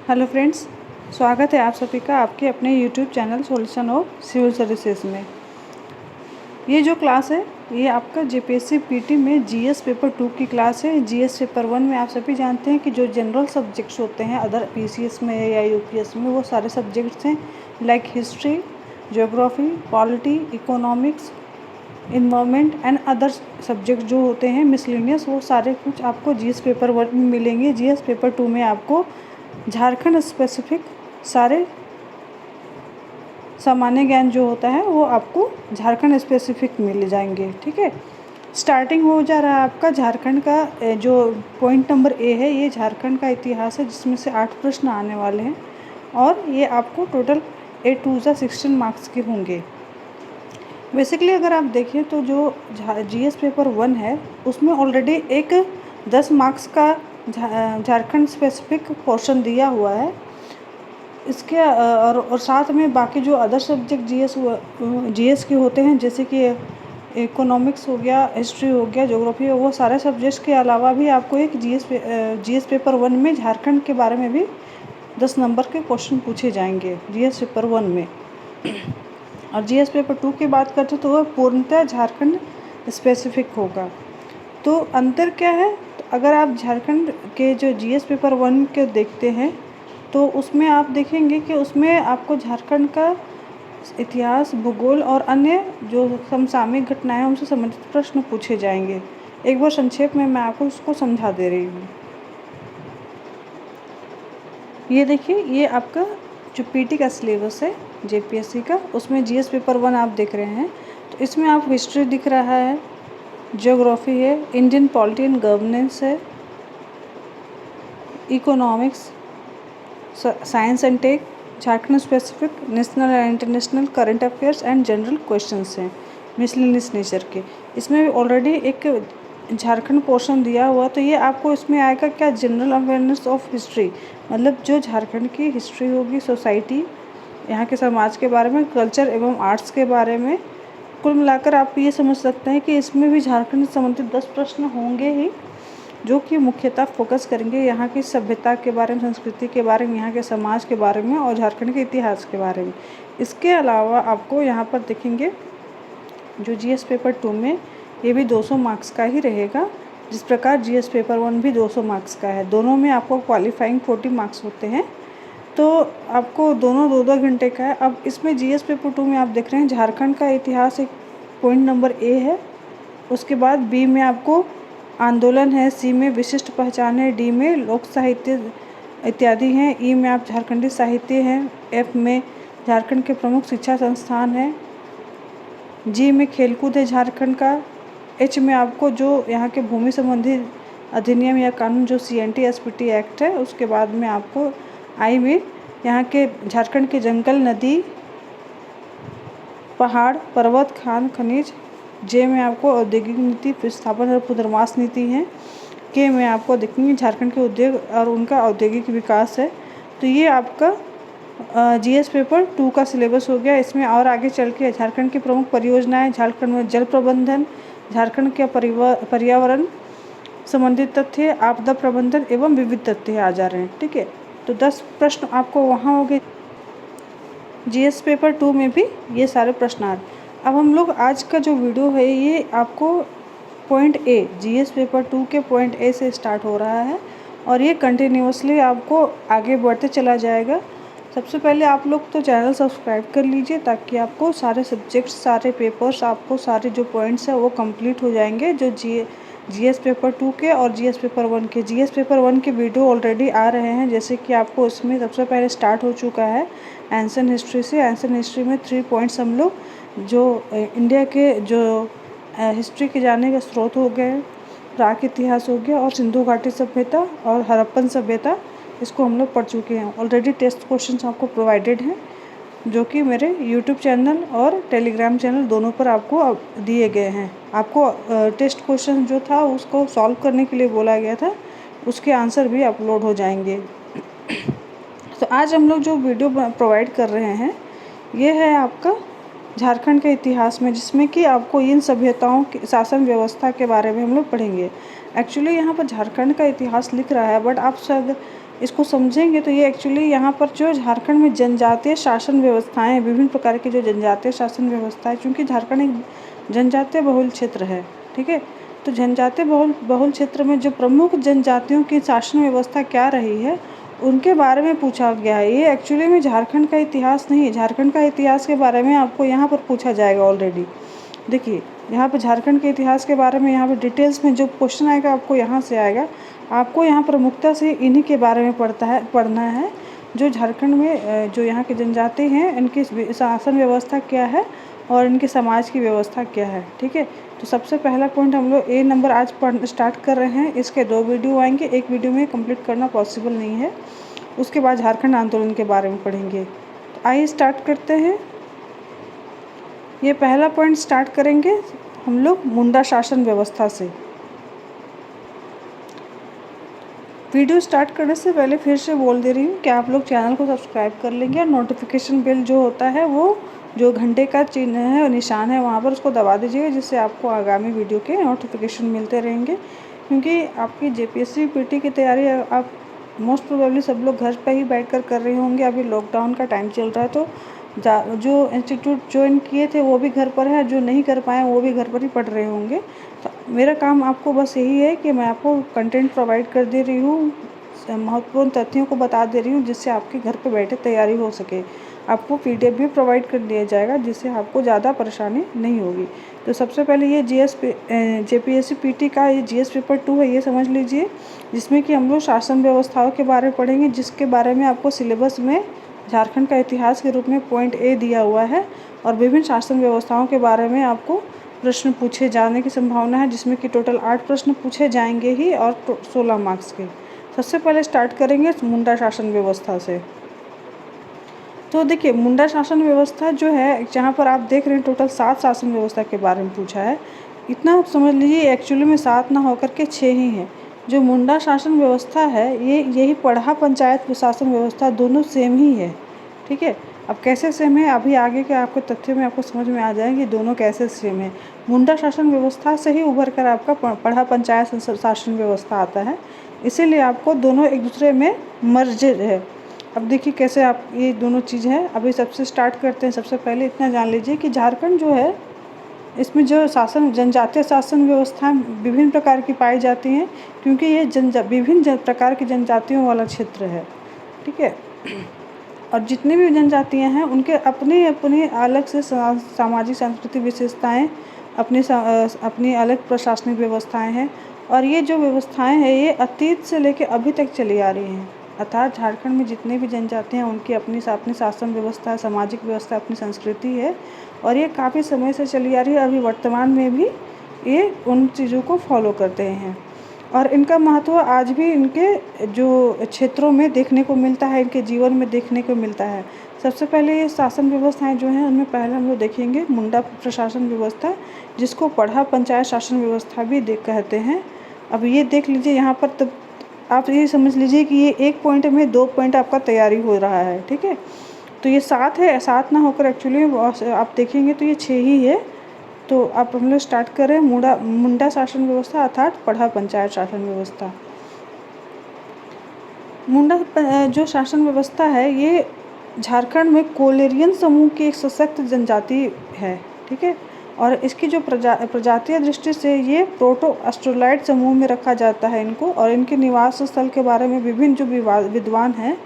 Hello friends, स्वागत है आप सभी का आपके अपने YouTube channel solution of civil services में। ये जो क्लास है ये आपका जेपीएससी पीटी में जीएस पेपर 2 की क्लास है। जीएस पेपर 1 में आप सभी जानते हैं कि जो जनरल सब्जेक्ट्स होते हैं अदर पीसीएस में या यूपीएस में वो सारे सब्जेक्ट्स हैं like history, geography, polity, economics, environment and other subject जो होते हैं मिसलेनियस, वो सारे कुछ आपको जीएस पेपर 1 में मिलेंगे। जीएस पेपर 2 में आपको झारखंड स्पेसिफिक सारे सामान्य ज्ञान जो होता है वो आपको झारखंड स्पेसिफिक मिल जाएंगे। ठीक है, स्टार्टिंग हो जा रहा है आपका झारखंड का। जो पॉइंट नंबर ए है ये झारखंड का इतिहास है जिसमें से 8 प्रश्न आने वाले हैं और ये आपको टोटल 8 2 16 मार्क्स के होंगे। बेसिकली अगर आप देखें तो जो जीएस पेपर 1 है उसमें ऑलरेडी एक 10 मार्क्स का झारखंड स्पेसिफिक पोर्शन दिया हुआ है। इसके और साथ में बाकी जो अदर सब्जेक्ट जीएस के होते हैं जैसे कि इकोनॉमिक्स हो गया, हिस्ट्री हो गया, ज्योग्राफी हो, वो सारे सब्जेक्ट्स के अलावा भी आपको एक जीएस पेपर 1 में झारखंड के बारे में भी 10 नंबर के क्वेश्चन पूछे जाएंगे जीएस पेपर 1 में। और जीएस पेपर 2 की बात करते तो वह पूर्णतः झारखंड स्पेसिफिक होगा। तो अंतर क्या है, तो अगर आप झारखंड के जो जीएस पेपर 1 के देखते हैं तो उसमें आप देखेंगे कि उसमें आपको झारखंड का इतिहास, भूगोल और अन्य जो समसामयिक घटनाएं हैं उनसे संबंधित प्रश्न पूछे जाएंगे। एक बार संक्षेप में मैं आपको उसको समझा दे रही हूँ। ये देखिए, ये आपका जो पीटी का सिलेबस है जेपीएससी का, उसमें जीएस पेपर 1 आप देख रहे हैं। तो इसमें आप हिस्ट्री दिख रहा है, ज्योग्राफी है, इंडियन पॉलिटी एंड गवर्नेंस है, economics, science and tech, Jharkhand specific, national and international current affairs and general questions हैं मिसलेनियस नेचर के। इसमें ऑलरेडी एक झारखंड पोर्शन दिया हुआ, तो ये आपको इसमें आएगा क्या, जनरल अवेयरनेस ऑफ हिस्ट्री, मतलब जो झारखंड की हिस्ट्री होगी, सोसाइटी, यहाँ के समाज के बारे में, कल्चर एवं आर्ट्स के बारे में। कुल मिलाकर आप ये समझ सकते हैं कि इसमें भी झारखंड से संबंधित 10 प्रश्न होंगे ही, जो कि मुख्यतः फोकस करेंगे यहाँ की सभ्यता के बारे में, संस्कृति के बारे में, यहाँ के समाज के बारे में और झारखंड के इतिहास के बारे में। इसके अलावा आपको यहाँ पर देखेंगे जो जीएस पेपर 2 में ये भी 200 मार्क्स का ही रहेगा, जिस प्रकार जीएस पेपर 1 भी 200 मार्क्स का है। दोनों में आपको क्वालिफाइंग 40 मार्क्स होते हैं, तो आपको दोनों 2-2 घंटे का है। अब इसमें जीएस पेपर 2 में आप देख रहे हैं झारखंड का इतिहास एक पॉइंट नंबर ए है, उसके बाद बी में आपको आंदोलन है, सी में विशिष्ट पहचान है, डी में लोक साहित्य इत्यादि हैं, ई में आप झारखंडी साहित्य हैं, एफ में झारखंड के प्रमुख शिक्षा संस्थान हैं, जी में खेलकूद है झारखंड का, एच में आपको जो यहाँ के भूमि संबंधी अधिनियम या कानून जो CNT SPT एक्ट है, उसके बाद में आपको आई में यहाँ के झारखंड के जंगल, नदी, पहाड़, पर्वत, खान, खनिज, जे में आपको औद्योगिक नीति, विस्थापन और पुनर्वास नीति है, के में आपको देखेंगे झारखंड के उद्योग और उनका औद्योगिक विकास है। तो ये आपका जीएस पेपर 2 का सिलेबस हो गया। इसमें और आगे चल के झारखंड की प्रमुख परियोजनाएं, झारखंड में जल प्रबंधन, झारखंड के पर्यावरण संबंधित तथ्य, आपदा प्रबंधन एवं विविध तथ्य आ जा रहे हैं। ठीक है, तो 10 प्रश्न आपको वहाँ हो गए। जीएस पेपर 2 में भी ये सारे प्रश्न आ रहे। अब हम लोग आज का जो वीडियो है ये आपको पॉइंट ए, जीएस पेपर 2 के पॉइंट ए से स्टार्ट हो रहा है और ये कंटिन्यूसली आपको आगे बढ़ते चला जाएगा। सबसे पहले आप लोग तो चैनल सब्सक्राइब कर लीजिए ताकि आपको सारे सब्जेक्ट्स, सारे पेपर्स, आपको सारे जो पॉइंट्स हैं वो कंप्लीट हो जाएंगे, जो जीएस पेपर 2 के और जीएस पेपर 1 के। जीएस पेपर 1 के वीडियो ऑलरेडी आ रहे हैं, जैसे कि आपको इसमें सबसे पहले स्टार्ट हो चुका है एंशिएंट हिस्ट्री से। एंशिएंट हिस्ट्री में 3 पॉइंट्स हम लोग जो इंडिया के जो हिस्ट्री के जानने के स्रोत हो गए, प्राक इतिहास हो गया और सिंधु घाटी सभ्यता और हड़प्पन सभ्यता, इसको हम लोग पढ़ चुके हैं। ऑलरेडी टेस्ट क्वेश्चंस आपको प्रोवाइडेड हैं जो कि मेरे यूट्यूब चैनल और टेलीग्राम चैनल दोनों पर आपको दिए गए हैं। आपको टेस्ट क्वेश्चन जो था उसको सॉल्व करने के लिए बोला गया था, उसके आंसर भी अपलोड हो जाएंगे। तो आज हम लोग जो वीडियो प्रोवाइड कर रहे हैं ये है आपका झारखंड के इतिहास में, जिसमें कि आपको इन सभ्यताओं की शासन व्यवस्था के बारे में हम लोग पढ़ेंगे। एक्चुअली यहाँ पर झारखंड का इतिहास लिख रहा है, बट आप शायद इसको समझेंगे तो ये एक्चुअली यहाँ पर जो झारखंड में जनजातीय शासन व्यवस्थाएं, विभिन्न प्रकार की जो जनजातीय शासन व्यवस्था है, क्योंकि झारखंड एक जनजातीय बहुल क्षेत्र है, ठीक है। तो जनजातीय बहुल क्षेत्र में जो प्रमुख जनजातियों की शासन व्यवस्था क्या रही है उनके बारे में पूछा गया है। ये एक्चुअली में झारखंड का इतिहास नहीं है, झारखंड का इतिहास के बारे में आपको यहाँ पर पूछा जाएगा ऑलरेडी। देखिए यहाँ पर झारखंड के इतिहास के बारे में यहाँ पर डिटेल्स में जो क्वेश्चन आएगा आपको यहाँ से आएगा। आपको यहाँ प्रमुखता से इन्हीं के बारे में पढ़ना है जो झारखंड में जो यहाँ के जनजाति हैं इनकी शासन व्यवस्था क्या है और इनके समाज की व्यवस्था क्या है, ठीक है। तो सबसे पहला पॉइंट हम लोग ए नंबर आज स्टार्ट कर रहे हैं। इसके 2 वीडियो आएंगे, एक वीडियो में कंप्लीट करना पॉसिबल नहीं है। उसके बाद झारखंड आंदोलन के बारे में पढ़ेंगे। तो आइए स्टार्ट करते हैं। ये पहला पॉइंट स्टार्ट करेंगे हम लोग मुंडा शासन व्यवस्था से। वीडियो स्टार्ट करने से पहले फिर से बोल दे रही हूँ कि आप लोग चैनल को सब्सक्राइब कर लेंगे और नोटिफिकेशन बेल जो होता है वो जो घंटे का चिन्ह है और निशान है वहाँ पर उसको दबा दीजिएगा, जिससे आपको आगामी वीडियो के नोटिफिकेशन मिलते रहेंगे। क्योंकि आपकी जेपीएससी पीटी की तैयारी आप मोस्ट प्रोबेबली सब लोग घर पर ही बैठकर कर रहे होंगे। अभी लॉकडाउन का टाइम चल रहा है तो जो इंस्टीट्यूट ज्वाइन किए थे वो भी घर पर है, जो नहीं कर पाए वो भी घर पर ही पढ़ रहे होंगे। तो मेरा काम आपको बस यही है कि मैं आपको कंटेंट प्रोवाइड कर दे रही हूँ, महत्वपूर्ण तथ्यों को बता दे रही हूँ जिससे आपके घर पे बैठे तैयारी हो सके। आपको पीडीएफ भी प्रोवाइड कर दिया जाएगा जिससे आपको ज़्यादा परेशानी नहीं होगी। तो सबसे पहले ये जेपीएससी पीटी का ये जीएस पेपर 2 है, ये समझ लीजिए, जिसमें कि हम लोग शासन व्यवस्थाओं के बारे में पढ़ेंगे, जिसके बारे में आपको सिलेबस में झारखंड का इतिहास के रूप में पॉइंट ए दिया हुआ है। और विभिन्न शासन व्यवस्थाओं के बारे में आपको प्रश्न पूछे जाने की संभावना है, जिसमें कि टोटल 8 प्रश्न पूछे जाएंगे ही और 16 मार्क्स के। सबसे पहले स्टार्ट करेंगे मुंडा शासन व्यवस्था से। तो देखिए मुंडा शासन व्यवस्था जो है, जहाँ पर आप देख रहे हैं टोटल 7 शासन व्यवस्था के बारे में पूछा है। इतना आप समझ लीजिए एक्चुअली में 7 ना होकर के 6 ही हैं। जो मुंडा शासन व्यवस्था है यही पढ़ा पंचायत शासन व्यवस्था दोनों सेम ही है, ठीक है। अब कैसे सेम है अभी आगे के आपको तथ्यों में आपको समझ में आ जाएंगे दोनों कैसे सेम है। मुंडा शासन व्यवस्था से ही उभर कर आपका पढ़ा पंचायत शासन व्यवस्था आता है, इसीलिए आपको दोनों एक दूसरे में मर्जेड है। अब देखिए कैसे आप ये दोनों चीज़ है। अभी सबसे स्टार्ट करते हैं। सबसे पहले इतना जान लीजिए कि झारखंड जो है इसमें जो जनजातीय शासन व्यवस्थाएं विभिन्न प्रकार की पाई जाती हैं, क्योंकि ये विभिन्न प्रकार की जनजातियों वाला क्षेत्र है, ठीक है। और जितनी भी जनजातियां हैं उनके अपनी अपनी अलग से सामाजिक सांस्कृतिक विशेषताएं, अपनी अलग प्रशासनिक व्यवस्थाएं हैं। और ये जो व्यवस्थाएं हैं ये अतीत से लेकर अभी तक चली आ रही हैं। अर्थात झारखंड में जितने भी जनजाति हैं उनकी अपनी शासन व्यवस्था, सामाजिक व्यवस्था, अपनी संस्कृति है और ये काफ़ी समय से चली आ रही है। अभी वर्तमान में भी ये उन चीज़ों को फॉलो करते हैं और इनका महत्व आज भी इनके जो क्षेत्रों में देखने को मिलता है, इनके जीवन में देखने को मिलता है। सबसे पहले ये शासन व्यवस्थाएं जो हैं उनमें पहले हम लोग देखेंगे मुंडा प्रशासन व्यवस्था, जिसको पढ़ा पंचायत शासन व्यवस्था भी कहते हैं। अब ये देख लीजिए यहाँ पर, तब आप ये समझ लीजिए कि ये 1 पॉइंट में 2 पॉइंट आपका तैयारी हो रहा है, ठीक है। तो ये 7 है, 7 ना होकर एक्चुअली आप देखेंगे तो ये 6 ही है। तो आप हम लोग स्टार्ट करें मुंडा शासन व्यवस्था अर्थात पढ़ा पंचायत शासन व्यवस्था। मुंडा जो शासन व्यवस्था है ये झारखंड में कोलेरियन समूह की एक सशक्त जनजाति है, ठीक है। और इसकी जो प्रजातीय दृष्टि से ये प्रोटो ऑस्ट्रेलाइड समूह में रखा जाता है इनको। और इनके निवास स्थल के बारे में विभिन्न जो विद्वान हैं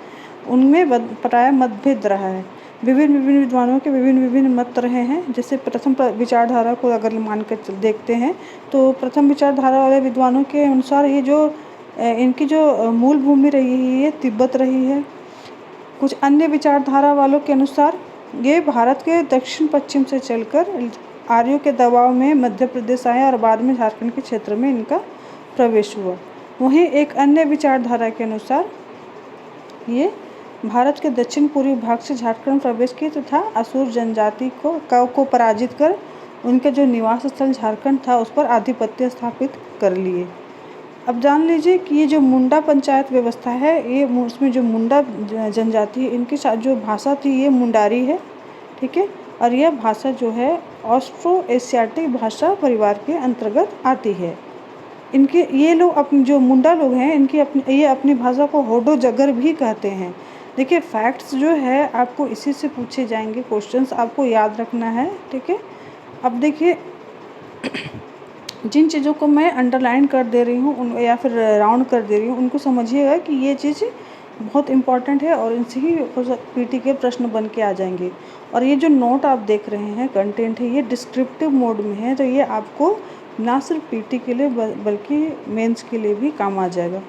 उनमें प्राय मतभेद रहा है। विभिन्न विद्वानों के विभिन्न मत रहे हैं। जैसे प्रथम विचारधारा को अगर मानकर देखते हैं तो प्रथम विचारधारा वाले विद्वानों के अनुसार ये जो इनकी जो मूल भूमि रही है ये तिब्बत रही है। कुछ अन्य विचारधारा वालों के अनुसार ये भारत के दक्षिण पश्चिम से चलकर आर्यों के दबाव में मध्य प्रदेश आए और बाद में झारखंड के क्षेत्र में इनका प्रवेश हुआ। वहीं एक अन्य विचारधारा के अनुसार ये भारत के दक्षिण पूर्वी भाग से झारखंड प्रवेश किए तथा असुर जनजाति को पराजित कर उनका जो निवास स्थल झारखंड था उस पर आधिपत्य स्थापित कर लिए। अब जान लीजिए कि ये जो मुंडा पंचायत व्यवस्था है ये उसमें जो मुंडा जनजाति है इनकी जो भाषा थी ये मुंडारी है, ठीक है। और यह भाषा जो है ऑस्ट्रो एशियाटिक भाषा परिवार के अंतर्गत आती है। इनके ये लोग अपने जो मुंडा लोग हैं इनकी अपनी भाषा को होडो जगर भी कहते हैं। देखिए फैक्ट्स जो है आपको इसी से पूछे जाएंगे, क्वेश्चंस आपको याद रखना है, ठीक है। अब देखिए जिन चीज़ों को मैं अंडरलाइन कर दे रही हूँ उन या फिर राउंड कर दे रही हूँ उनको समझिएगा कि ये चीज़ बहुत इम्पॉर्टेंट है और इनसे ही पीटी के प्रश्न बन के आ जाएंगे। और ये जो नोट आप देख रहे हैं कंटेंट है ये डिस्क्रिप्टिव मोड में है, तो ये आपको ना सिर्फ पीटी के लिए बल्कि मेंस के लिए भी काम आ जाएगा।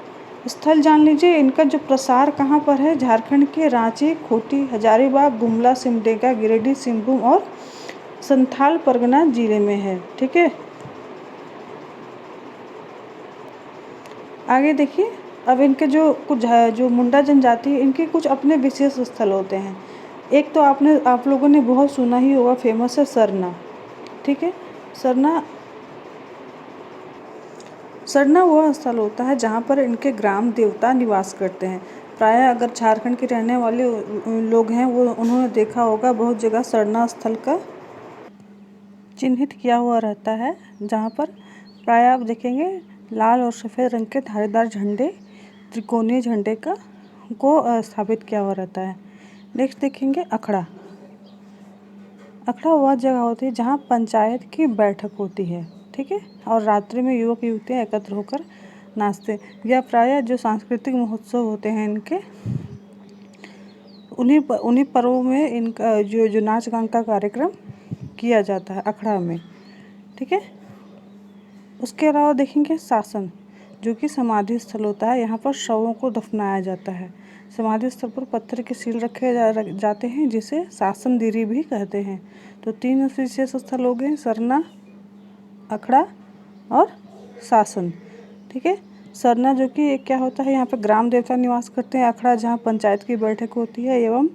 स्थल जान लीजिए, इनका जो प्रसार कहाँ पर है, झारखंड के रांची, खूंटी, हजारीबाग, गुमला, सिमडेगा, गिरिडीह, सिंहभूम और संथाल परगना जिले में है, ठीक है। आगे देखिए, अब इनके जो मुंडा जनजाति है इनके कुछ अपने विशेष स्थल होते हैं। एक तो आप लोगों ने बहुत सुना ही होगा, फेमस है सरना, ठीक है। सरना वह स्थल होता है जहाँ पर इनके ग्राम देवता निवास करते हैं। प्रायः अगर झारखंड के रहने वाले लोग हैं वो उन्होंने देखा होगा बहुत जगह सरना स्थल का चिन्हित किया हुआ रहता है, जहाँ पर प्रायः आप देखेंगे लाल और सफ़ेद रंग के धारीदार झंडे, त्रिकोणीय झंडे को स्थापित किया हुआ रहता है। नेक्स्ट देखेंगे अखड़ा। अखड़ा वह जगह होती है जहाँ पंचायत की बैठक होती है, ठीक है, और रात्रि में युवक युवतियाँ एकत्र होकर नाचते। या प्रायः जो सांस्कृतिक महोत्सव होते हैं इनके उन्हीं पर्वों में इनका जो नाच गान का कार्यक्रम किया जाता है अखड़ा में, ठीक है। उसके अलावा देखेंगे शासन, जो कि समाधि स्थल होता है। यहाँ पर शवों को दफनाया जाता है। समाधि स्थल पर पत्थर के सील रखे जाते हैं जिसे शासन दीरी भी कहते हैं। तो 3 विशेष स्थल हो गए, सरना, अखड़ा और शासन, ठीक है। सरना जो कि क्या होता है, यहाँ पर ग्राम देवता निवास करते हैं। अखड़ा जहाँ पंचायत की बैठक होती है एवं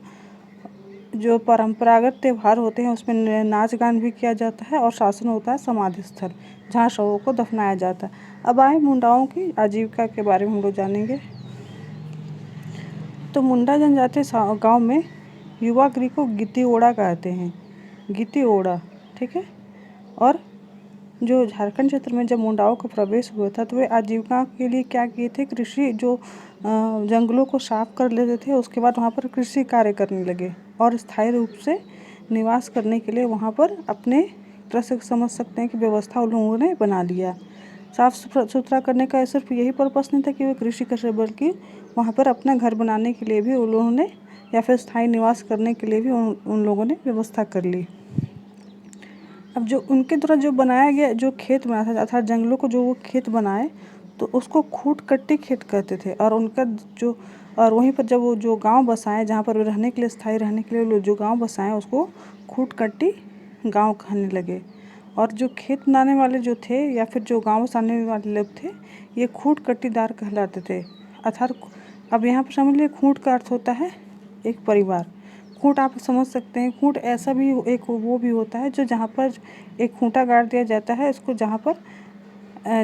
जो परंपरागत त्यौहार होते हैं उसमें नाच गान भी किया जाता है। और शासन होता है समाधि स्थल जहाँ शवों को दफनाया जाता है। अब आए मुंडाओं की आजीविका के बारे में हम लोग जानेंगे। तो मुंडा जनजाति गांव में युवा गृह को गिती ओड़ा कहते हैं, गिती ओड़ा, ठीक है। और जो झारखंड क्षेत्र में जब मुंडाओं का प्रवेश हुआ था तो वे आजीविका के लिए क्या किए थे, कृषि जो जंगलों को साफ कर लेते थे, उसके बाद वहाँ पर कृषि कार्य करने लगे और स्थायी रूप से निवास करने के लिए वहाँ पर अपने तरह से समझ सकते हैं कि व्यवस्था उन लोगों ने बना लिया। साफ सुथरा करने का सिर्फ यही पर्पस नहीं था कि वे कृषि कर सके, बल्कि वहाँ पर अपना घर बनाने के लिए भी उन लोगों ने या फिर स्थायी निवास करने के लिए भी उन लोगों ने व्यवस्था कर ली। अब जो उनके द्वारा जो बनाया गया जो खेत बना था अर्थात जंगलों को जो वो खेत बनाए तो उसको खूट कट्टी खेत कहते थे। और वहीं पर जब वो जो गांव बसाए जहाँ पर रहने के लिए स्थायी रहने के लिए जो गांव बसाए उसको खूट कट्टी गांव कहने लगे। और जो खेत बनाने वाले जो थे या फिर जो गांव बसाने वाले लोग थे ये खूट कट्टीदार कहलाते थे। अर्थात अब यहाँ पर समझ लीजिए खूट का अर्थ होता है एक परिवार। खूंट आप समझ सकते हैं, खूंट ऐसा भी एक वो भी होता है जो जहाँ पर एक खूंटा गाड़ दिया जाता है इसको, जहाँ पर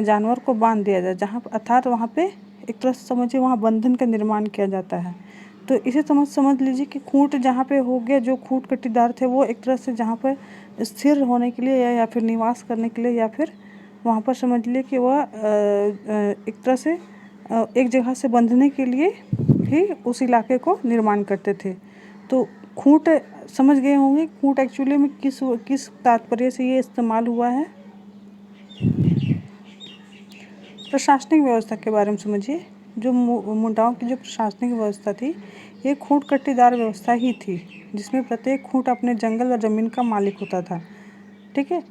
जानवर को बांध दिया जाए, जहाँ अर्थात वहाँ पे एक तरह से समझिए वहाँ बंधन का निर्माण किया जाता है। तो इसे समझ लीजिए कि खूंट जहाँ पे हो गया, जो खूंट कट्टीदार थे वो एक तरह से जहाँ पर स्थिर होने के लिए या फिर निवास करने के लिए या फिर वहाँ पर समझ लीजिए कि वह एक तरह से एक जगह से बंधने के लिए ही उस इलाके को निर्माण करते थे। तो खूंट समझ गए होंगे खूंट एक्चुअली में किस तात्पर्य से ये इस्तेमाल हुआ है। प्रशासनिक व्यवस्था के बारे में समझिए। जो मुंडाओं की जो प्रशासनिक व्यवस्था थी ये खूंट कट्टीदार व्यवस्था ही थी, जिसमें प्रत्येक खूंट अपने जंगल और ज़मीन का मालिक होता था, ठीक है।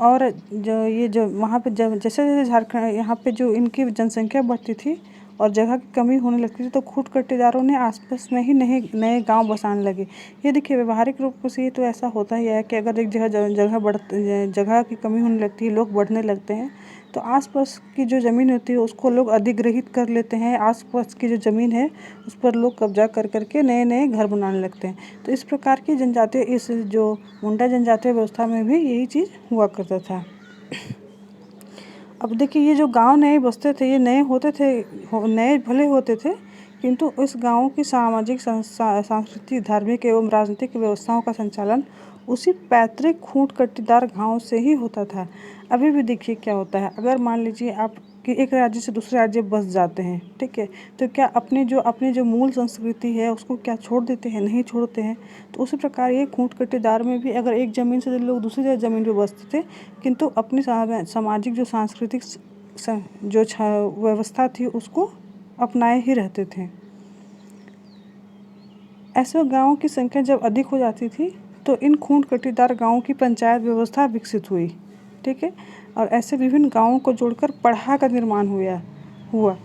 और जो वहाँ पे जैसे जैसे झारखंड यहाँ पे जो इनकी जनसंख्या बढ़ती थी और जगह की कमी होने लगती थी तो खूंट कट्टीदारों ने आसपास में ही नए गांव बसाने लगे। ये देखिए व्यवहारिक रूप से तो ऐसा होता ही है कि अगर एक जगह की कमी होने लगती है, लोग बढ़ने लगते हैं तो आसपास की जो ज़मीन होती है उसको लोग अधिग्रहित कर लेते हैं। आसपास की जो ज़मीन है उस पर लोग कब्जा कर करके नए नए घर बनाने लगते हैं। तो इस प्रकार की जनजातीय इस जो मुंडा जनजातीय व्यवस्था में भी यही चीज़ हुआ करता था। अब देखिए ये जो गांव नए बसते थे ये नए भले होते थे किंतु इस गाँव की सामाजिक सांस्कृतिक धार्मिक एवं राजनीतिक व्यवस्थाओं का संचालन उसी पैतृक खूंट कटीदार गांव से ही होता था। अभी भी देखिए क्या होता है, अगर मान लीजिए आप कि एक राज्य से दूसरे राज्य बस जाते हैं, ठीक है, तो क्या अपने जो मूल संस्कृति है उसको क्या छोड़ देते हैं? नहीं छोड़ते हैं। तो उसी प्रकार ये खूंट कटीदार में भी अगर एक ज़मीन से लोग दूसरी ज़मीन पर बसते थे, किंतु अपनी सामाजिक जो सांस्कृतिक जो व्यवस्था थी उसको अपनाए ही रहते थे। ऐसे गाँवों की संख्या जब अधिक हो जाती थी तो इन खूंट कटीदार गाँवों की पंचायत व्यवस्था विकसित हुई, ठीक है, और ऐसे विभिन्न गाँवों को जोड़कर पढ़ा का निर्माण हुआ।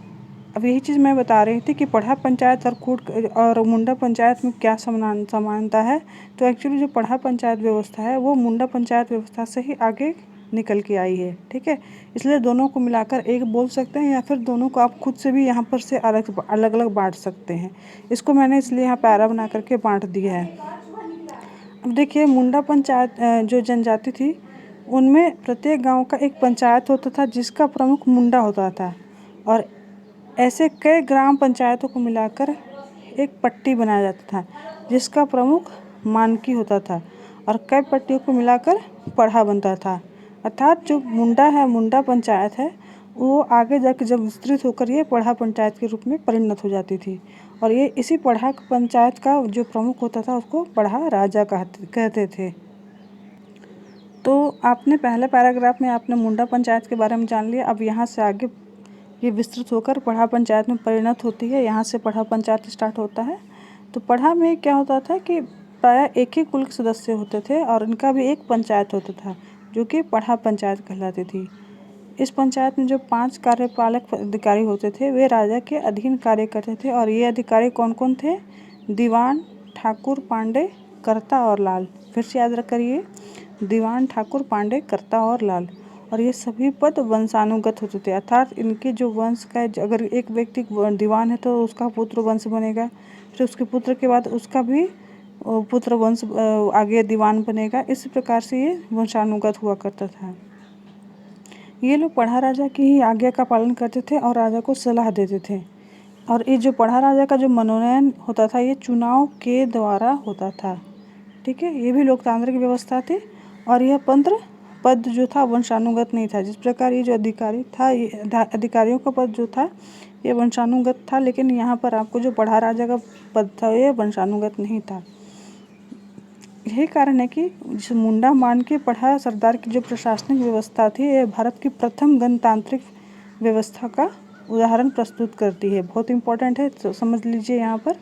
अब यही चीज़ मैं बता रही थी कि पढ़ा पंचायत और कूट और मुंडा पंचायत में क्या समानता है। तो एक्चुअली जो पढ़ा पंचायत व्यवस्था है वो मुंडा पंचायत व्यवस्था से ही आगे निकल के आई है, ठीक है। इसलिए दोनों को मिलाकर एक बोल सकते हैं या फिर दोनों को आप खुद से भी यहाँ पर से अलग अलग बांट सकते हैं। इसको मैंने इसलिए यहाँ पैरा बना करके बांट दिया है। अब देखिए मुंडा पंचायत जो जनजाति थी उनमें प्रत्येक गांव का एक पंचायत होता था जिसका प्रमुख मुंडा होता था, और ऐसे कई ग्राम पंचायतों को मिलाकर एक पट्टी बनाया जाता था जिसका प्रमुख मानकी होता था, और कई पट्टियों को मिलाकर पढ़ा बनता था। अर्थात जो मुंडा पंचायत है वो आगे जाकर जब विस्तृत होकर ये पढ़ा पंचायत के रूप में परिणत हो जाती थी, और ये इसी पढ़ा पंचायत का जो प्रमुख होता था उसको पढ़ा राजा कहते थे। तो आपने पहले पैराग्राफ में आपने मुंडा पंचायत के बारे में जान लिया। अब यहाँ से आगे ये विस्तृत होकर पढ़ा पंचायत में परिणत होती है। यहाँ से पढ़ा पंचायत स्टार्ट होता है। तो पढ़ा में क्या होता था कि प्रायः एक ही कुल के सदस्य होते थे और इनका भी एक पंचायत होता था जो कि पढ़ा पंचायत कहलाती थी। इस पंचायत में जो 5 कार्यपालक अधिकारी होते थे वे राजा के अधीन कार्य करते थे, और ये अधिकारी कौन कौन थे? दीवान, ठाकुर, पांडे, कर्ता और लाल। फिर से याद करिए, दीवान, ठाकुर, पांडे, कर्ता और लाल। और ये सभी पद वंशानुगत होते थे, अर्थात इनके जो वंश का अगर एक व्यक्ति दीवान है तो उसका पुत्र वंश बनेगा, फिर उसके पुत्र के बाद उसका भी पुत्र वंश आगे दीवान बनेगा। इस प्रकार से ये वंशानुगत हुआ करता था। ये लोग पढ़ा राजा की ही आज्ञा का पालन करते थे और राजा को सलाह देते थे। और ये जो पढ़ा राजा का जो मनोनयन होता था ये चुनाव के द्वारा होता था, ठीक है। ये भी लोकतांत्रिक व्यवस्था थी, और यह पद जो था वंशानुगत नहीं था। जिस प्रकार ये जो अधिकारी था, ये अधिकारियों का पद जो था ये वंशानुगत था, लेकिन यहाँ पर आपको जो पढ़ा राजा का पद था ये वंशानुगत नहीं था। यही कारण है कि मुंडा मान के पढ़ा सरदार की जो प्रशासनिक व्यवस्था थी ये भारत की प्रथम गणतांत्रिक व्यवस्था का उदाहरण प्रस्तुत करती है। बहुत इम्पोर्टेंट है, तो समझ लीजिए यहाँ पर,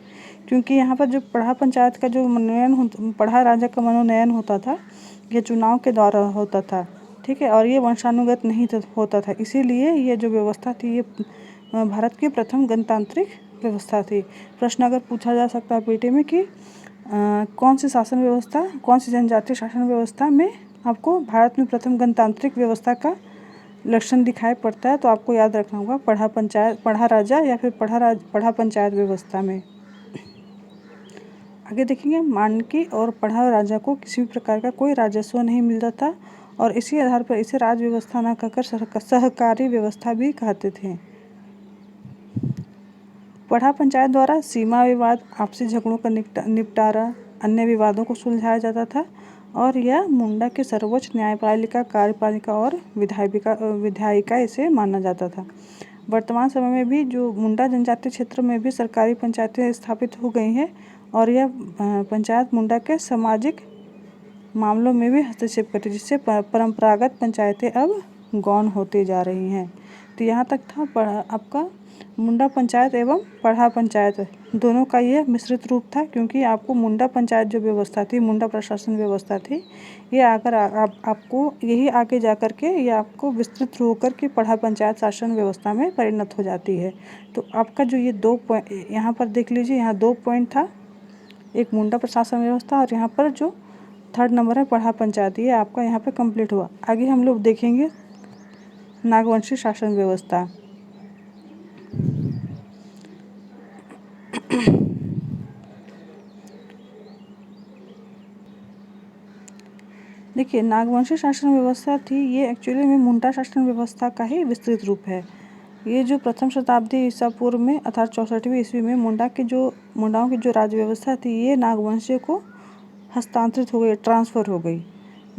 क्योंकि यहाँ पर जो पढ़ा पंचायत का जो मनोनयन पढ़ा राजा का मनोनयन होता था ये चुनाव के द्वारा होता था, ठीक है, और ये वंशानुगत नहीं होता था। इसीलिए ये जो व्यवस्था थी ये भारत की प्रथम गणतांत्रिक व्यवस्था थी। प्रश्न अगर पूछा जा सकता है पीटी में कि कौन सी जनजातीय शासन व्यवस्था में आपको भारत में प्रथम गणतांत्रिक व्यवस्था का लक्षण दिखाई पड़ता है, तो आपको याद रखना होगा पढ़ा राजा या फिर पढ़ा पंचायत व्यवस्था में। आगे देखेंगे, मानकी और पढ़ा राजा को किसी भी प्रकार का कोई राजस्व नहीं मिलता था, और इसी आधार पर इसे राज व्यवस्था न कहकर सहकारी व्यवस्था भी कहते थे। पढ़ा पंचायत द्वारा सीमा विवाद, आपसी झगड़ों का निपटारा, अन्य विवादों को सुलझाया जाता था, और यह मुंडा के सर्वोच्च न्यायपालिका, कार्यपालिका और विधायिका इसे माना जाता था। वर्तमान समय में भी जो मुंडा जनजातीय क्षेत्र में भी सरकारी पंचायतें स्थापित हो गई हैं, और यह पंचायत मुंडा के सामाजिक मामलों में भी हस्तक्षेप करती है, जिससे परंपरागत पंचायतें अब गौण होती जा रही हैं। तो यहाँ तक था आपका मुंडा पंचायत एवं पढ़ा पंचायत दोनों का ये मिश्रित रूप था, क्योंकि आपको मुंडा पंचायत जो व्यवस्था थी, मुंडा प्रशासन व्यवस्था थी, ये आकर आपको यही आगे जा कर के ये आपको विस्तृत होकर के पढ़ा पंचायत शासन व्यवस्था में परिणत हो जाती है। तो आपका जो ये 2 पॉइंट यहाँ पर देख लीजिए, यहाँ 2 पॉइंट था, एक मुंडा प्रशासन व्यवस्था और यहाँ पर जो 3rd नंबर है पढ़ा पंचायत, ये आपका यहाँ पर कंप्लीट हुआ। आगे हम लोग देखेंगे नागवंशी शासन व्यवस्था। देखिए, नागवंशी शासन व्यवस्था थी ये एक्चुअली में मुंडा शासन व्यवस्था का ही विस्तृत रूप है। ये जो प्रथम शताब्दी ईसा पूर्व में अर्थात 64वीं ईस्वी में मुंडाओं की जो राज्य व्यवस्था थी ये नागवंशियों को हस्तांतरित हो गई, ट्रांसफ़र हो गई।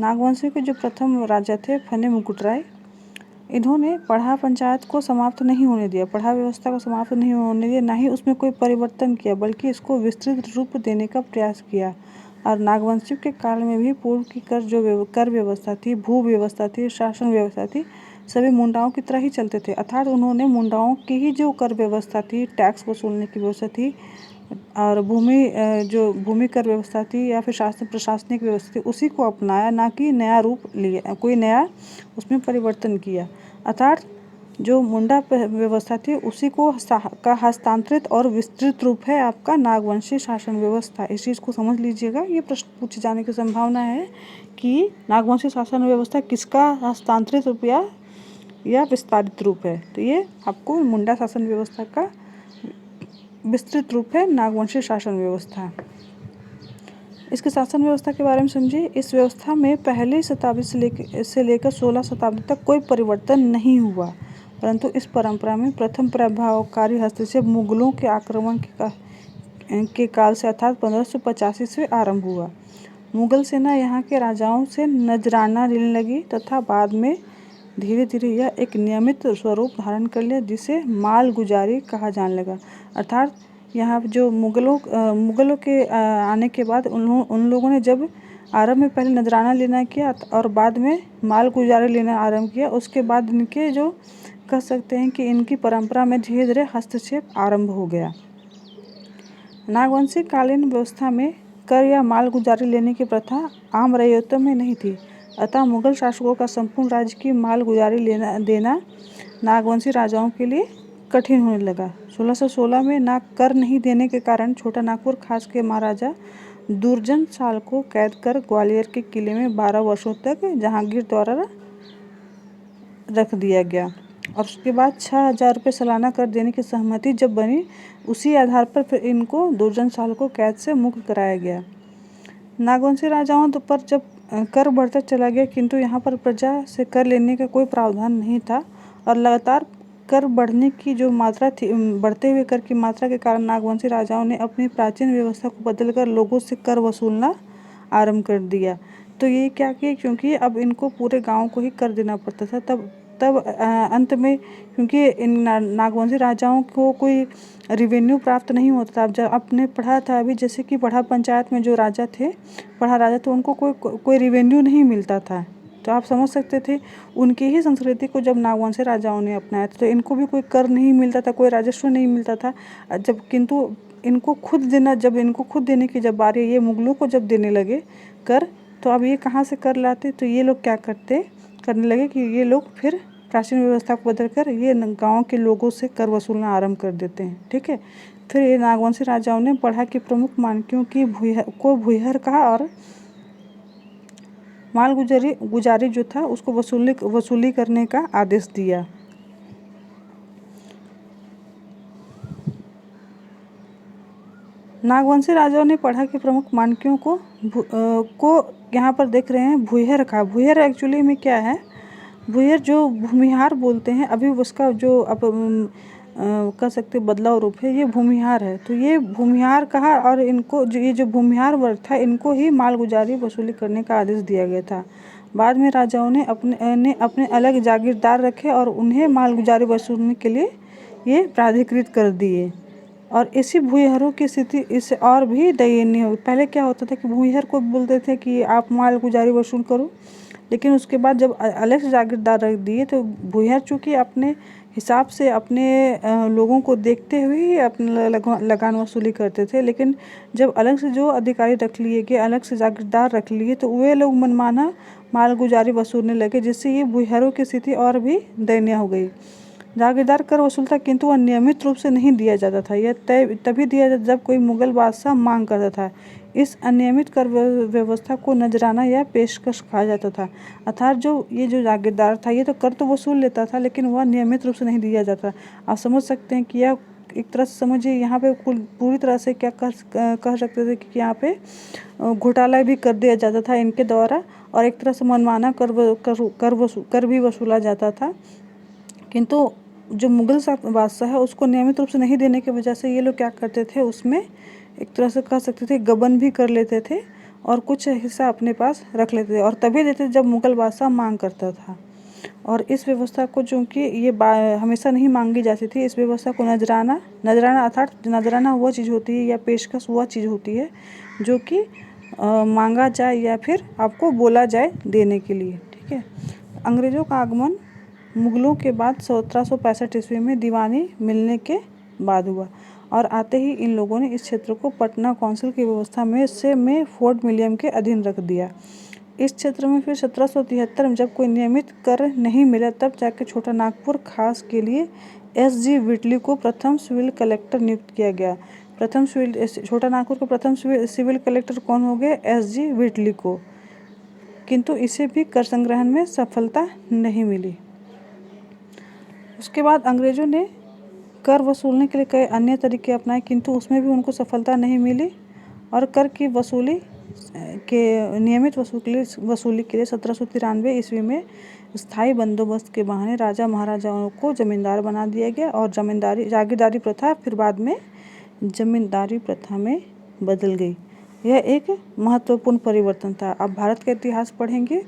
नागवंशियों के जो प्रथम राजा थे फने मुकुटराय, इन्होंने पढ़ा पंचायत को समाप्त नहीं होने दिया, पढ़ा व्यवस्था को समाप्त नहीं होने दिया, ना ही उसमें कोई परिवर्तन किया, बल्कि इसको विस्तृत रूप देने का प्रयास किया। और नागवंशियों के काल में भी पूर्व की कर व्यवस्था थी, भू व्यवस्था थी, शासन व्यवस्था थी, सभी मुंडाओं की तरह ही चलते थे। अर्थात उन्होंने मुंडाओं की ही जो कर व्यवस्था थी, टैक्स वसूलने की व्यवस्था थी, और जो भूमि कर व्यवस्था थी या फिर शासन प्रशासनिक व्यवस्था थी, उसी को अपनाया, ना कि नया रूप लिया, कोई नया उसमें परिवर्तन किया। अर्थात जो मुंडा व्यवस्था थी उसी को का हस्तांतरित और विस्तृत रूप है आपका नागवंशी शासन व्यवस्था। इस चीज़ को समझ लीजिएगा, ये प्रश्न पूछे जाने की संभावना है कि नागवंशी शासन व्यवस्था किसका हस्तांतरित रूप या विस्तारित रूप है। तो ये आपको मुंडा शासन व्यवस्था का विस्तृत रूप है नागवंशी शासन व्यवस्था। इसके शासन व्यवस्था के बारे में समझिए। इस व्यवस्था में पहली शताब्दी से लेकर 16 शताब्दी तक कोई परिवर्तन नहीं हुआ, परंतु इस परंपरा में प्रथम प्रभावकारी हस्तक्षेप मुगलों के आक्रमण के काल से अर्थात 1585 से आरंभ हुआ। मुगल सेना यहाँ के राजाओं से नजराना लेने लगी तथा बाद में धीरे धीरे यह एक नियमित स्वरूप धारण कर लिया, जिसे मालगुजारी कहा जाने लगा। अर्थात यहाँ जो मुगलों के आने के बाद उन लोगों ने जब आरंभ में पहले नजराना लेना किया और बाद में मालगुजारी लेना आरंभ किया, उसके बाद इनके जो कह सकते हैं कि इनकी परंपरा में धीरे धीरे हस्तक्षेप आरंभ हो गया। नागवंशी कालीन व्यवस्था में कर या मालगुजारी लेने की प्रथा आम रईयतों में नहीं थी, अतः मुगल शासकों का संपूर्ण राज्य की मालगुजारी देना नागवंशी राजाओं के लिए कठिन होने लगा। 1616 में कर नहीं देने के कारण छोटा नागपुर खास के महाराजा दुर्जन साल को कैद कर ग्वालियर के किले में 12 वर्षों तक जहांगीर द्वारा रख दिया गया, और उसके बाद 6000 रुपये सालाना कर देने की सहमति जब बनी, उसी आधार पर फिर इनको दुर्जन साल को कैद से मुक्त कराया गया। नागवंशी राजाओं पर जब कर बढ़ता चला गया, किंतु यहाँ पर प्रजा से कर लेने का कोई प्रावधान नहीं था, और लगातार कर बढ़ने की जो मात्रा थी, बढ़ते हुए कर की मात्रा के कारण नागवंशी राजाओं ने अपनी प्राचीन व्यवस्था को बदलकर लोगों से कर वसूलना आरंभ कर दिया। तो ये क्या किया, क्योंकि अब इनको पूरे गांव को ही कर देना पड़ता था। तब अंत में क्योंकि इन नागवंशी राजाओं को कोई रिवेन्यू प्राप्त नहीं होता था। जब आपने पढ़ा था अभी, जैसे कि पढ़ा पंचायत में जो राजा थे, तो उनको कोई रिवेन्यू नहीं मिलता था। तो आप समझ सकते थे उनकी ही संस्कृति को जब नागवंशी राजाओं ने अपनाया था, तो इनको भी कोई कर नहीं मिलता था, कोई राजस्व नहीं मिलता था। किंतु इनको खुद देने की जब बारी ये मुगलों को जब देने लगे कर, तो अब ये कहाँ से कर लाते, तो ये लोग क्या करने लगे कि ये लोग फिर प्राचीन व्यवस्था को बदलकर ये गाँव के लोगों से कर वसूलना आरंभ कर देते हैं। ठीक है, फिर ये नागवंशी राजाओं ने पढ़ा के प्रमुख मानकियों की भूयहर कहा और गुजारी जो था उसको वसूली करने का आदेश दिया। नागवंशी राजाओं ने पढ़ा के प्रमुख मानकियों को यहाँ पर देख रहे हैं भूयहर कहा। भूयहर एक्चुअली में क्या है, भूयहर जो भूमिहार बोलते हैं, अभी उसका जो आप कह सकते बदलाव रूप है, ये भूमिहार है। तो ये भूमिहार कहा, और इनको ये जो भूमिहार वर्ग था, इनको ही मालगुजारी वसूली करने का आदेश दिया गया था। बाद में राजाओं ने अपने अलग जागीरदार रखे और उन्हें मालगुजारी वसूलने के लिए ये प्राधिकृत कर दिए, और इसी भूयहरों की स्थिति इससे और भी दयनीय हुई। पहले क्या होता था कि भूयहर को बोलते थे कि आप मालगुजारी वसूल करो, लेकिन उसके बाद जब अलग से जागीरदार रख दिए, तो भूयहर चूँकि अपने हिसाब से अपने लोगों को देखते हुए ही अपना लगान वसूली करते थे, लेकिन जब अलग से जो अधिकारी रख लिए गए, अलग से जागीरदार रख लिए, तो वे लोग मनमाना मालगुजारी वसूलने लगे, जिससे ये भूयहरों की स्थिति और भी दयनीय हो गई। जागीरदार कर वसूलता, किंतु वह नियमित रूप से नहीं दिया जाता था। यह तभी दिया जाता जब कोई मुगल बादशाह मांग करता था। इस अनियमित कर व्यवस्था को नजराना या पेशकश कहा जाता था। अर्थात ये जो जागीरदार था, ये तो कर तो वसूल लेता था, लेकिन वह नियमित रूप से नहीं दिया जाता। आप समझ सकते हैं कि यह एक तरह से समझिए, यहाँ पे पूरी तरह से क्या कह सकते थे कि यहाँ पे घोटाला भी कर दिया जाता था इनके द्वारा, और एक तरह से मनमाना कर भी वसूला जाता था। किंतु जो मुगल बादशाह है, उसको नियमित रूप से नहीं देने की वजह से ये लोग क्या करते थे, उसमें एक तरह से कह सकते थे गबन भी कर लेते थे, और कुछ हिस्सा अपने पास रख लेते थे और तभी देते जब मुग़ल बादशाह मांग करता था। और इस व्यवस्था को चूँकि ये हमेशा नहीं मांगी जाती थी, इस व्यवस्था को नजराना अर्थात नजराना वो चीज़ होती है या पेशकश वह चीज़ होती है जो कि मांगा जाए या फिर आपको बोला जाए देने के लिए। ठीक है। अंग्रेज़ों का आगमन मुग़लों के बाद 1765 ईस्वी में दीवानी मिलने के बाद हुआ और आते ही इन लोगों ने इस क्षेत्र को पटना काउंसिल की व्यवस्था में फोर्ट विलियम के अधीन रख दिया। इस क्षेत्र में फिर 1773 में जब कोई नियमित कर नहीं मिला तब जाकर छोटा नागपुर खास के लिए एस.जी. व्हिटली को प्रथम सिविल कलेक्टर नियुक्त किया गया। छोटा नागपुर का प्रथम सिविल कलेक्टर कौन हो गए? एस.जी. व्हिटली को। किंतु इसे भी कर संग्रहण में सफलता नहीं मिली। उसके बाद अंग्रेज़ों ने कर वसूलने के लिए कई अन्य तरीके अपनाए किंतु उसमें भी उनको सफलता नहीं मिली और कर की वसूली के नियमित वसूली के लिए 1793 ईस्वी में स्थायी बंदोबस्त के बहाने राजा महाराजाओं को जमींदार बना दिया गया और जागीरदारी प्रथा फिर बाद में जमींदारी प्रथा में बदल गई। यह एक महत्वपूर्ण परिवर्तन था। आप भारत का इतिहास पढ़ेंगे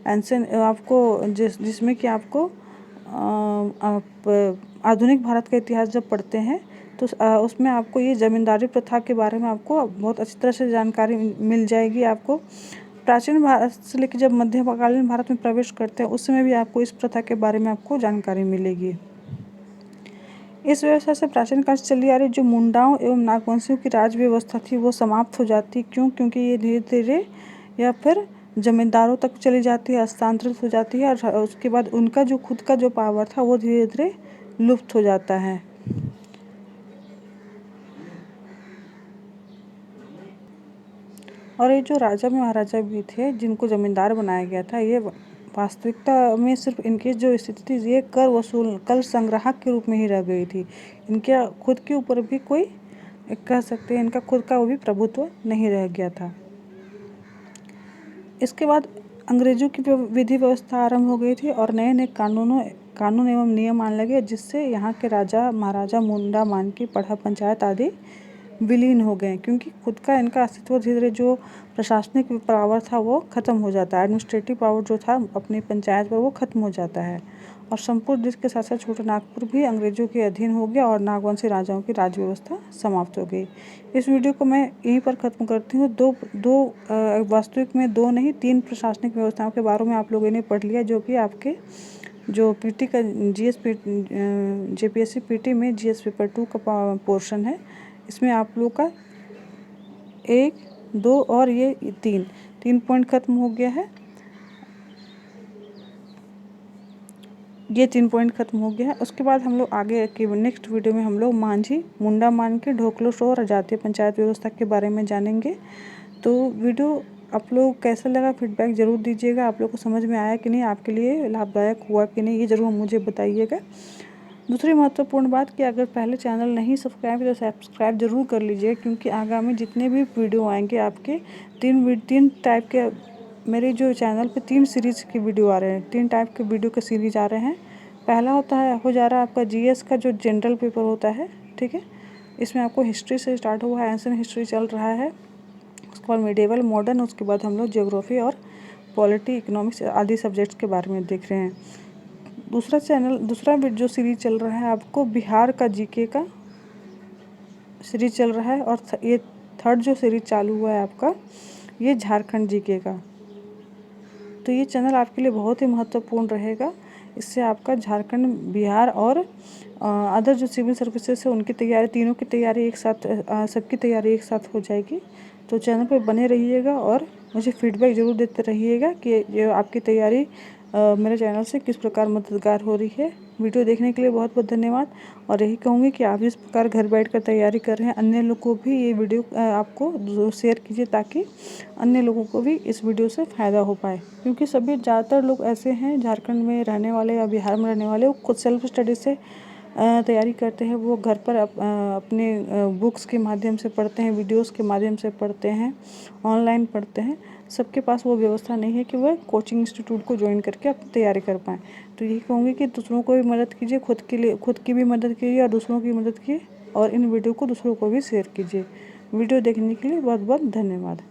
आपको जिसमें कि आपको आप आधुनिक भारत का इतिहास जब पढ़ते हैं तो उसमें आपको ये जमींदारी प्रथा के बारे में आपको बहुत अच्छी तरह से जानकारी मिल जाएगी। आपको प्राचीन भारत से लेकर जब मध्यकालीन भारत में प्रवेश करते हैं उस समय भी आपको इस प्रथा के बारे में आपको जानकारी मिलेगी। इस व्यवस्था से प्राचीन काल से चली आ रही जो मुंडाओं एवं नागवंशियों की राज व्यवस्था थी वो समाप्त हो जाती। क्योंकि ये धीरे धीरे या फिर जमींदारों तक चली जाती है, हस्तांतरित हो जाती है और उसके बाद उनका जो खुद का जो पावर था वो धीरे धीरे लुप्त हो जाता है। और ये जो राजा महाराजा भी थे जिनको जमींदार बनाया गया था ये वास्तविकता में सिर्फ इनकी जो स्थिति थी ये कर संग्राहक के रूप में ही रह गई थी। इनके खुद के ऊपर भी कोई कह सकते हैं इनका खुद का वो भी प्रभुत्व नहीं रह गया था। इसके बाद अंग्रेजों की विधि व्यवस्था आरंभ हो गई थी और नए नए कानून एवं नियम आने लगे जिससे यहाँ के राजा महाराजा मुंडा मान की पढ़ा पंचायत आदि विलीन हो गए क्योंकि खुद का इनका अस्तित्व धीरे धीरे जो प्रशासनिक पावर था वो खत्म हो जाता है। एडमिनिस्ट्रेटिव पावर जो था अपनी पंचायत पर वो खत्म हो जाता है और संपूर्ण देश के साथ साथ छोटा नागपुर भी अंग्रेजों के अधीन हो गया और नागवंशी राजाओं की राज व्यवस्था समाप्त हो गई। इस वीडियो को मैं यहीं पर ख़त्म करती हूँ। वास्तविक में 2 नहीं 3 प्रशासनिक व्यवस्थाओं के बारे में आप लोगों ने पढ़ लिया जो कि आपके जो पीटी का जेपीएससी पीटी में जीएस पेपर 2 का पोर्शन है। इसमें आप लोग का 1, 2 और ये 3 पॉइंट खत्म हो गया है। ये 3 पॉइंट खत्म हो गया है। उसके बाद हम लोग आगे के नेक्स्ट वीडियो में हम लोग मुंडा मान के ढोकलो शो और जातीय पंचायत व्यवस्था के बारे में जानेंगे। तो वीडियो आप लोग कैसा लगा फीडबैक ज़रूर दीजिएगा। आप लोग को समझ में आया कि नहीं, आपके लिए लाभदायक हुआ कि नहीं, ये ज़रूर मुझे बताइएगा। दूसरी महत्वपूर्ण बात कि अगर पहले चैनल नहीं सब्सक्राइब तो सब्सक्राइब जरूर कर लीजिए क्योंकि आगामी जितने भी वीडियो आएंगे आपके 3 टाइप के मेरे जो चैनल पे 3 सीरीज़ के वीडियो आ रहे हैं। 3 टाइप के वीडियो के सीरीज आ रहे हैं। पहला हो जा रहा है आपका जीएस का जो जनरल पेपर होता है। ठीक है, इसमें आपको हिस्ट्री से स्टार्ट हुआ है, एंशिएंट हिस्ट्री चल रहा है, उसके बाद मिडिवल मॉडर्न, उसके बाद हम लोग ज्योग्राफी और पॉलिटी इकोनॉमिक्स आदि सब्जेक्ट्स के बारे में देख रहे हैं। दूसरा जो सीरीज चल रहा है आपको बिहार का जीके का सीरीज चल रहा है और ये थर्ड जो सीरीज चालू हुआ है आपका ये झारखंड जीके का। तो ये चैनल आपके लिए बहुत ही महत्वपूर्ण रहेगा। इससे आपका झारखंड, बिहार और अदर जो सिविल सर्विसेज है उनकी तैयारी, तीनों की तैयारी एक साथ, सबकी तैयारी एक साथ हो जाएगी। तो चैनल पर बने रहिएगा और मुझे फीडबैक ज़रूर देते रहिएगा कि ये आपकी तैयारी मेरे चैनल से किस प्रकार मददगार हो रही है। वीडियो देखने के लिए बहुत बहुत धन्यवाद और यही कहूँगी कि आप इस प्रकार घर बैठकर तैयारी कर रहे हैं, अन्य लोग को भी ये वीडियो आपको शेयर कीजिए ताकि अन्य लोगों को भी इस वीडियो से फ़ायदा हो पाए। क्योंकि सभी ज़्यादातर लोग ऐसे हैं झारखंड में रहने वाले या बिहार में रहने वाले, वो खुद सेल्फ स्टडी से तैयारी करते हैं। वो घर पर अपने बुक्स के माध्यम से पढ़ते हैं, वीडियोस के माध्यम से पढ़ते हैं, ऑनलाइन पढ़ते हैं। सबके पास वो व्यवस्था नहीं है कि वह कोचिंग इंस्टीट्यूट को ज्वाइन करके अपनी तैयारी कर पाएँ। तो यही कहूँगी कि दूसरों को भी मदद कीजिए, खुद की भी मदद कीजिए और दूसरों की मदद कीजिए और इन वीडियो को दूसरों को भी शेयर कीजिए। वीडियो देखने के लिए बहुत बहुत धन्यवाद।